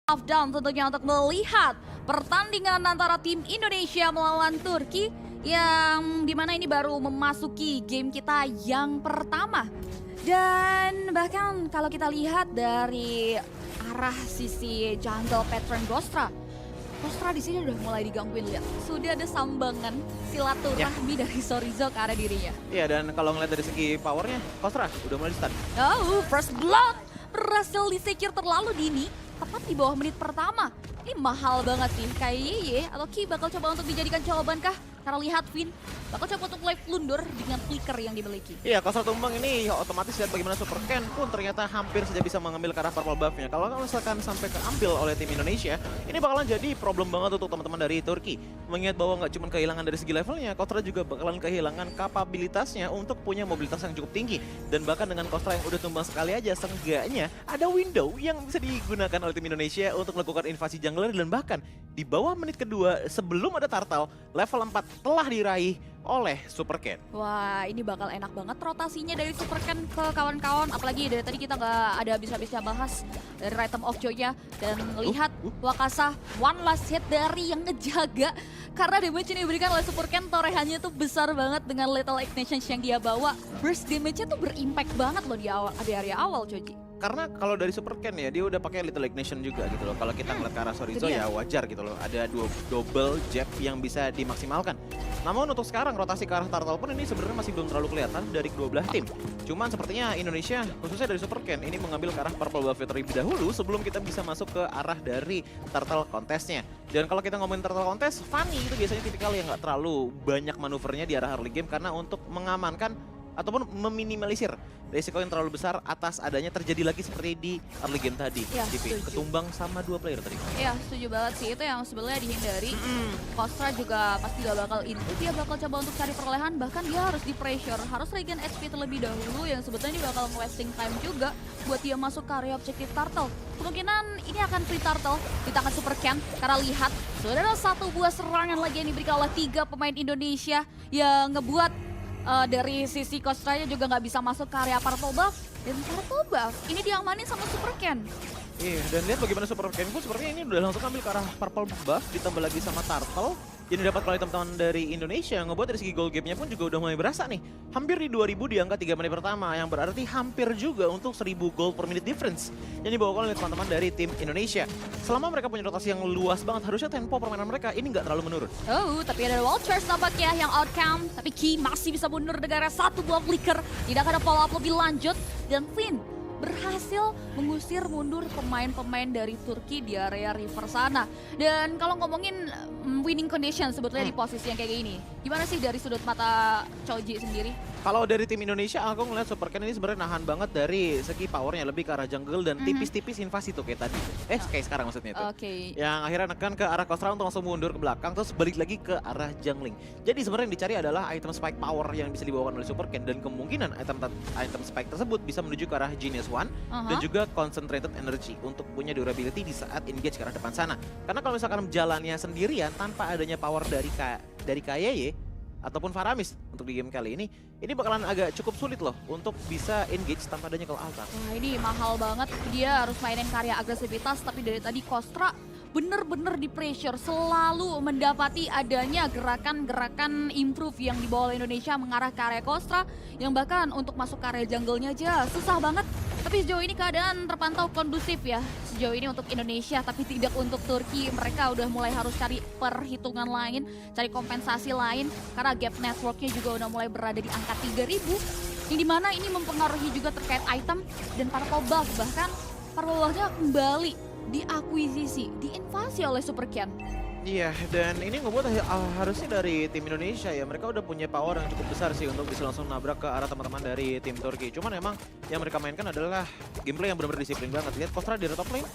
Down tentunya untuk melihat pertandingan antara tim Indonesia melawan Turki yang dimana ini baru memasuki game kita yang pertama. Dan bahkan kalau kita lihat dari arah sisi jungle patron Ghostra di sini udah mulai digangguin, lihat. Sudah ada sambangan silaturahmi dari Sorizo ke arah dirinya. Iya, dan kalau ngeliat dari segi powernya, Ghostra udah mulai di stun. Oh, first blood berhasil di-secure terlalu dini, tepat di bawah menit pertama. Ini mahal banget sih, kayak Yeye atau Ki bakal coba untuk dijadikan jawaban kah? Karena lihat Vin bakal coba untuk live blunder dengan flicker yang dimiliki. Iya, Ghostra tumbang ini otomatis lihat bagaimana Super Ken pun ternyata hampir saja bisa mengambil ke arah purple buff-nya. Kalau misalkan sampai keambil oleh tim Indonesia, ini bakalan jadi problem banget untuk teman-teman dari Turki. Mengingat bahwa nggak cuma kehilangan dari segi levelnya, Ghostra juga bakalan kehilangan kapabilitasnya untuk punya mobilitas yang cukup tinggi. Dan bahkan dengan Ghostra yang udah tumbang sekali aja, seenggaknya ada window yang bisa digunakan oleh tim Indonesia untuk melakukan invasi jungler. Dan bahkan di bawah menit kedua sebelum ada Turtle, level 4 telah diraih oleh Super Ken. Wah, ini bakal enak banget rotasinya dari Super Ken ke kawan-kawan. Apalagi dari tadi kita nggak ada habis-habisnya bahas dari Rhythm of Joy-nya. Dan lihat Wakasa one last hit dari yang ngejaga. Karena damage yang diberikan oleh Super Ken, torehannya tuh besar banget dengan Lethal Ignition yang dia bawa. Burst damage-nya tuh berimpact banget loh di area awal, Coji. Karena kalau dari Super Ken ya, dia udah pakai Little Ignition juga gitu loh. Kalau kita ngeliat ke arah Sorizo ya wajar gitu loh. Ada double jab yang bisa dimaksimalkan. Namun untuk sekarang rotasi ke arah Turtle pun ini sebenarnya masih belum terlalu kelihatan dari kedua belah tim. Cuman sepertinya Indonesia, khususnya dari Super Ken, ini mengambil ke arah purple buff terlebih dahulu sebelum kita bisa masuk ke arah dari Turtle contestnya. Dan kalau kita ngomongin Turtle contest, Fanny itu biasanya tipikal yang nggak terlalu banyak manuvernya di arah early game karena untuk mengamankan ataupun meminimalisir risiko yang terlalu besar atas adanya terjadi lagi seperti di early game tadi. Ya, ketumbang sama dua player tadi. Iya, setuju banget sih. Itu yang sebenarnya dihindari. Ghostra juga pasti gak bakal itu. Dia bakal coba untuk cari perolehan, bahkan dia harus di pressure, harus regen HP terlebih dahulu yang sebetulnya bakal wasting time juga buat dia masuk ke area objektif Turtle. Kemungkinan ini akan free Turtle di tangan Super Ken karena lihat sudah ada satu buah serangan lagi yang diberikan oleh 3 pemain Indonesia yang ngebuat dari sisi Ghostra-nya juga nggak bisa masuk ke area purple buff. Dan purple buff ini diamanin sama Super Ken. Iya, dan lihat bagaimana Super Ken pun sepertinya ini udah langsung ambil ke arah purple buff, ditambah lagi sama Turtle. Yang didapat oleh teman-teman dari Indonesia, ngebuat dari segi goal game-nya pun juga udah mulai berasa nih. Hampir di 2000 di angka 3 menit pertama, yang berarti hampir juga untuk 1000 goal per minute difference yang dibawa oleh teman-teman dari tim Indonesia. Selama mereka punya rotasi yang luas banget, harusnya tempo permainan mereka ini nggak terlalu menurun. Oh, tapi ada Walters nampaknya yang outcome. Tapi Ki masih bisa mundur dengan satu buah flicker. Tidak ada follow up lebih lanjut. Dan Finn berhasil mengusir mundur pemain-pemain dari Turki di area river sana. Dan kalau ngomongin winning condition sebetulnya di posisi yang kayak gini, gimana sih dari sudut mata Choji sendiri? Kalau dari tim Indonesia, aku ngeliat Super Ken ini sebenarnya nahan banget dari segi powernya, lebih ke arah jungle dan tipis-tipis invasi tuh kayak tadi. Kayak sekarang maksudnya itu. Yang akhirnya nekan ke arah Ghostra untuk langsung mundur ke belakang, terus balik lagi ke arah jungling. Jadi sebenarnya yang dicari adalah item spike power yang bisa dibawakan oleh Super Ken, dan kemungkinan item spike tersebut bisa menuju ke arah Genius One dan juga concentrated energy untuk punya durability di saat engage ke arah depan sana. Karena kalau misalkan jalannya sendirian tanpa adanya power dari KYY ataupun Faramis untuk di game kali ini bakalan agak cukup sulit loh untuk bisa engage tanpa adanya kalau altar. Wah, ini mahal banget, dia harus mainin karya agresivitas, tapi dari tadi Ghostra bener-bener di pressure, selalu mendapati adanya gerakan-gerakan improve yang dibawa oleh Indonesia mengarah ke area Ghostra, yang bahkan untuk masuk ke area jungle-nya aja susah banget. Tapi sejauh ini keadaan terpantau kondusif ya, sejauh ini untuk Indonesia, tapi tidak untuk Turki. Mereka udah mulai harus cari perhitungan lain, cari kompensasi lain, karena gap networknya juga udah mulai berada di angka 3000, yang dimana ini mempengaruhi juga terkait item dan purple buff. Bahkan purple buff-nya kembali diakuisisi, diinvasi oleh Super Ken. Iya, dan ini ngebuat harusnya dari tim Indonesia ya, mereka udah punya power yang cukup besar sih untuk bisa langsung nabrak ke arah teman-teman dari tim Turki. Cuman emang yang mereka mainkan adalah gameplay yang benar-benar disiplin banget. Lihat Ghostra di top lane.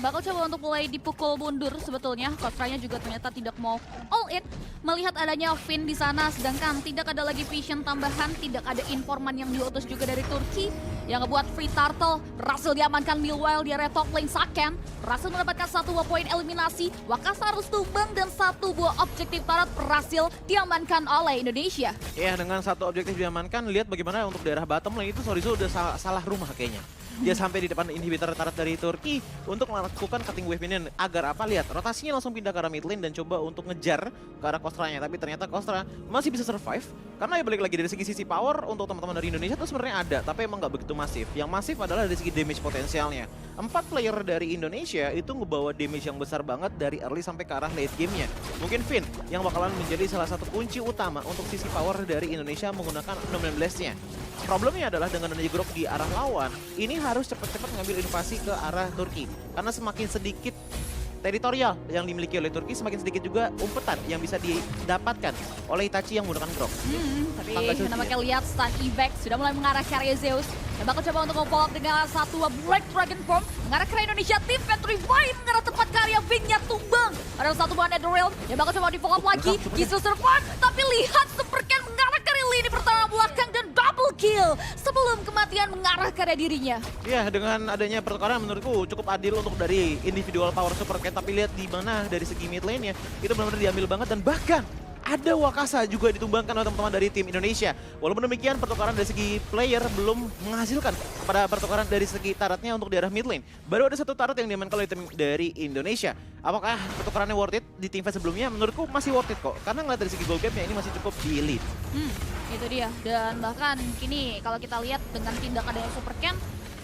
Bakal coba untuk mulai dipukul mundur sebetulnya. Ghostra-nya juga ternyata tidak mau all in melihat adanya Finn di sana, sedangkan tidak ada lagi vision tambahan, tidak ada informan yang diutus juga dari Turki yang ngebuat free Turtle berhasil diamankan. Meanwhile di area top lane Saken berhasil mendapatkan satu buah poin eliminasi. Wakasa harus tumbang dan satu buah objektif turret berhasil diamankan oleh Indonesia. Iya, dengan satu objektif diamankan, lihat bagaimana untuk daerah bottom lane itu Sorizo udah salah rumah kayaknya. Dia sampai di depan inhibitor turret dari Turki untuk melakukan cutting wave minion. Agar apa? Lihat, rotasinya langsung pindah ke arah mid lane dan coba untuk ngejar ke arah Kostranya. Tapi ternyata Kostra masih bisa survive. Karena ya balik lagi dari sisi power untuk teman-teman dari Indonesia itu sebenarnya ada. Tapi emang nggak begitu masif. Yang masif adalah dari segi damage potensialnya. 4 player dari Indonesia itu ngebawa damage yang besar banget dari early sampai ke arah late game-nya. Mungkin Finn yang bakalan menjadi salah satu kunci utama untuk sisi power dari Indonesia menggunakan 16-nya. Problemnya adalah dengan adanya Grok di arah lawan, ini harus cepat-cepat ngambil invasi ke arah Turki. Karena semakin sedikit teritorial yang dimiliki oleh Turki, semakin sedikit juga umpetan yang bisa didapatkan oleh Itachi yang menggunakan Grok. Tapi nampaknya lihat stun Ivex sudah mulai mengarah ke area Zeus. Dan bakal coba untuk follow up dengan satu Black Dragon Form mengarah ke Indonesia. Tim Petri Vine mengarah tepat ke area Bing-nya tumbang. Ada satu buah Netherrealm yang bakal coba di follow up lagi. Gisu survive, tapi lihat Supercan mengarah ke lini pertahanan belakang dan double kill sebelum kematian mengarah ke arah dirinya. Ya, dengan adanya pertukaran menurutku cukup adil untuk dari individual power Supercat. Tapi lihat di mana dari segi mid lane-nya itu benar-benar diambil banget dan bahkan ada Wakasa juga ditumbangkan oleh teman-teman dari tim Indonesia. Walaupun demikian pertukaran dari segi player belum menghasilkan pada pertukaran dari segi turretnya untuk di arah mid lane. Baru ada satu turret yang diamankan oleh tim dari Indonesia. Apakah pertukarannya worth it di tim fight sebelumnya? Menurutku masih worth it kok. Karena ngeliat dari segi gold gap-nya ini masih cukup di lead. Itu dia. Dan bahkan kini kalau kita lihat dengan tindakan dari Supercan,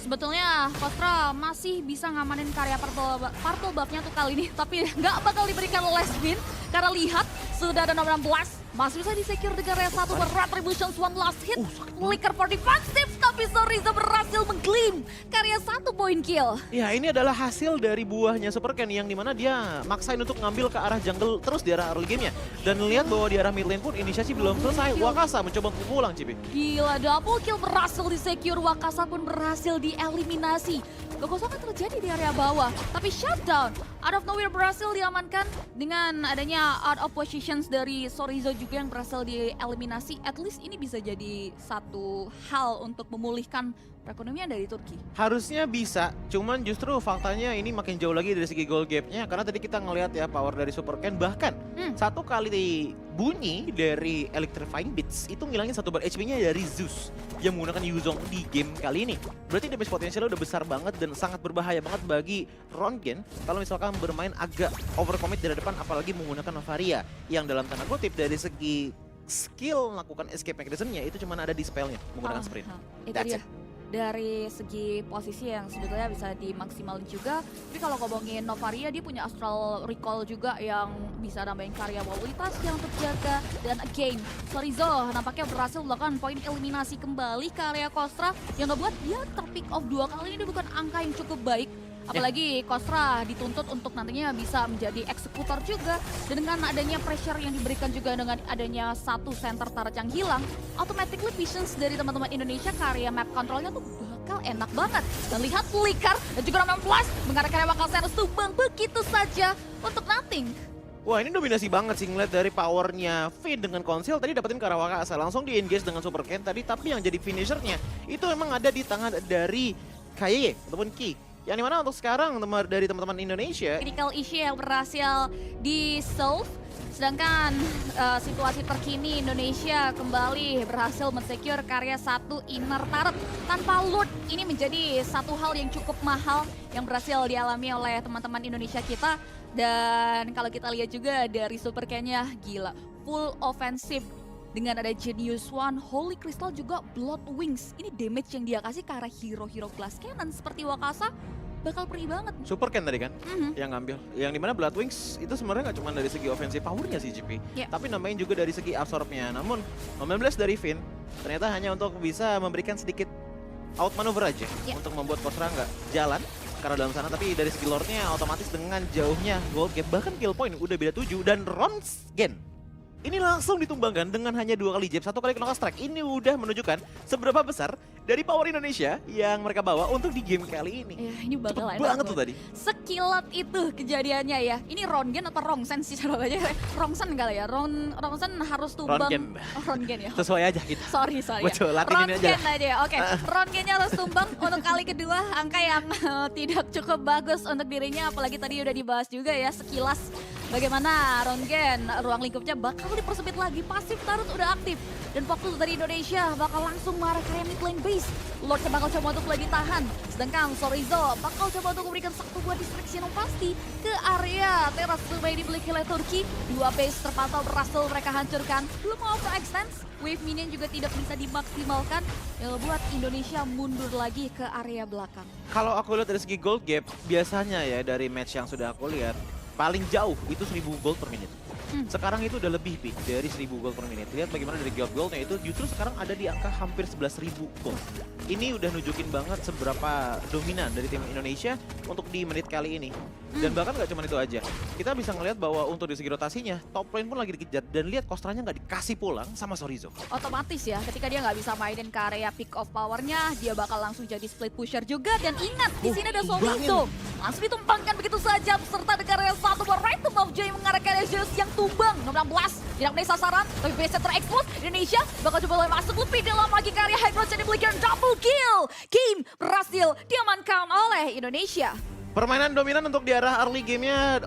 sebetulnya Kostra masih bisa ngamanin karya Purple Buff-nya tuh kali ini. Tapi nggak bakal diberikan last win. Karena lihat, sudah ada nomor 16. Masih bisa disecure dengan area 1 Retributions one last hit. Flicker for defensive, tapi Soriza berhasil mengklaim karya 1 point kill. Ya, ini adalah hasil dari buahnya Supercan yang dimana dia maksain untuk ngambil ke arah jungle terus di arah early game-nya. Dan lihat bahwa di arah mid lane pun inisiasi belum selesai. Wakasa mencoba untuk pulang, Cipi. Gila, double kill berhasil disecure. Wakasa pun berhasil dieliminasi. Kekosongan terjadi di area bawah, tapi shutdown out of nowhere berhasil diamankan dengan adanya out of positions dari Sorizo juga yang berhasil dieliminasi. At least ini bisa jadi satu hal untuk memulihkan perekonomian dari Turki. Harusnya bisa, cuman justru faktanya ini makin jauh lagi dari segi goal gap-nya. Karena tadi kita ngelihat ya power dari Supercan bahkan satu kali bunyi dari Electrifying Beats itu ngilangin satu bar HP-nya dari Zeus yang menggunakan Yuzong di game kali ini. Berarti damage potensialnya udah besar banget dan sangat berbahaya banget bagi Rongen kalau misalkan bermain agak overcommit dari depan, apalagi menggunakan Novaria yang dalam tanda kutip dari segi skill melakukan escape mechanism-nya itu cuma ada di spell-nya menggunakan sprint. Itu dia. Dari segi posisi yang sebetulnya bisa dimaksimalin juga. Tapi kalau ngomongin Novaria, dia punya Astral Recall juga yang bisa nambahin karya mobilitas yang terjaga. Dan again, Sorizo nampaknya berhasil melakukan poin eliminasi kembali ke area Kostra yang ngebuat dia terpick off 2 kali. Ini bukan angka yang cukup baik. Apalagi Kostra dituntut untuk nantinya bisa menjadi eksekutor juga. Dan dengan adanya pressure yang diberikan juga dengan adanya satu center turret yang hilang, automatically visions dari teman-teman Indonesia karya map controlnya tuh bakal enak banget. Dan lihat Flicker dan juga 16 mengarah karya Wakasa harus tumbang begitu saja untuk nothing. Wah, ini dominasi banget sih ngeliat dari powernya Finn dengan konsil tadi dapetin ke arah Wakasa. Langsung di-engage dengan Supercan tadi, tapi yang jadi finishernya itu emang ada di tangan dari Kaye ataupun Ki. Yang dimana untuk sekarang dari teman-teman Indonesia critical issue yang berhasil di-solve. Sedangkan situasi terkini Indonesia kembali berhasil men-secure karya 1 inner turret tanpa Lord. Ini menjadi satu hal yang cukup mahal yang berhasil dialami oleh teman-teman Indonesia kita. Dan kalau kita lihat juga dari Supercan-nya, gila, full offensive. Dengan ada Genius One, Holy Crystal juga Blood Wings. Ini damage yang dia kasih ke arah hero-hero Glass Cannon seperti Wakasa bakal perih banget. Supercan tadi kan yang ngambil. Yang dimana Blood Wings itu sebenarnya nggak cuma dari segi offensive powernya sih GP. Tapi nambahin juga dari segi absorbnya. Namun 19 dari Finn ternyata hanya untuk bisa memberikan sedikit outmaneuver aja. Untuk membuat Kostra nggak jalan karena dalam sana. Tapi dari segi lore-nya otomatis dengan jauhnya gold gap bahkan kill point udah beda 7. Dan Rongen ini langsung ditumbangkan dengan hanya 2 kali jab, 1 kali knockout strike. Ini udah menunjukkan seberapa besar dari power Indonesia yang mereka bawa untuk di game kali ini. Ya, ini bakal cepet banget tuh tadi. Sekilat itu kejadiannya ya. Ini Rongen atau Rongsen sih cara aja. Rongsen kali ya. Rongsen harus tumbang. Rongen ya. Sesuai aja kita. Sorry. Rongen aja. Oke. Rongennya harus tumbang untuk kali kedua. Angka yang tidak cukup bagus untuk dirinya. Apalagi tadi udah dibahas juga ya sekilas. Bagaimana Rongen, ruang lingkupnya bakal dipersempit lagi, pasif Tarut udah aktif. Dan fokus dari Indonesia bakal langsung marah ke mid lane base. Lordnya bakal coba untuk lebih tahan. Sedangkan Sorizo bakal coba untuk memberikan satu buah distraction yang pasti ke area teras supaya dimiliki oleh Turki. Dua base terpantau berhasil mereka hancurkan. Belum mau overextend, wave minion juga tidak bisa dimaksimalkan. Yang membuat Indonesia mundur lagi ke area belakang. Kalau aku lihat dari segi gold gap, biasanya ya dari match yang sudah aku lihat, paling jauh itu 1000 gold per menit. Sekarang itu udah lebih Pi, dari 1000 gold per menit. Lihat bagaimana dari goldnya itu justru sekarang ada di angka hampir 11.000 gold. Ini udah nunjukin banget seberapa dominan dari tim Indonesia untuk di menit kali ini. Dan bahkan nggak cuma itu aja. Kita bisa ngelihat bahwa untuk di segi rotasinya, top lane pun lagi dikejar. Dan lihat Kostranya nggak dikasih pulang sama Sorizo. Otomatis ya, ketika dia nggak bisa mainin ke area pick off powernya, dia bakal langsung jadi split pusher juga. Dan ingat, di sini ada Sorizo. Langsung ditumpangkan begitu saja, serta dengan area satu buat Rhythm of Joy mengarah ke Zeus yang tumbang. 16, tidak menjadi sasaran, tapi base terekspos. Indonesia bakal coba masuk lebih dalam lagi ke area high ground jadi belikan double kill. Game berhasil diamankan oleh Indonesia. Permainan dominan untuk di arah early game-nya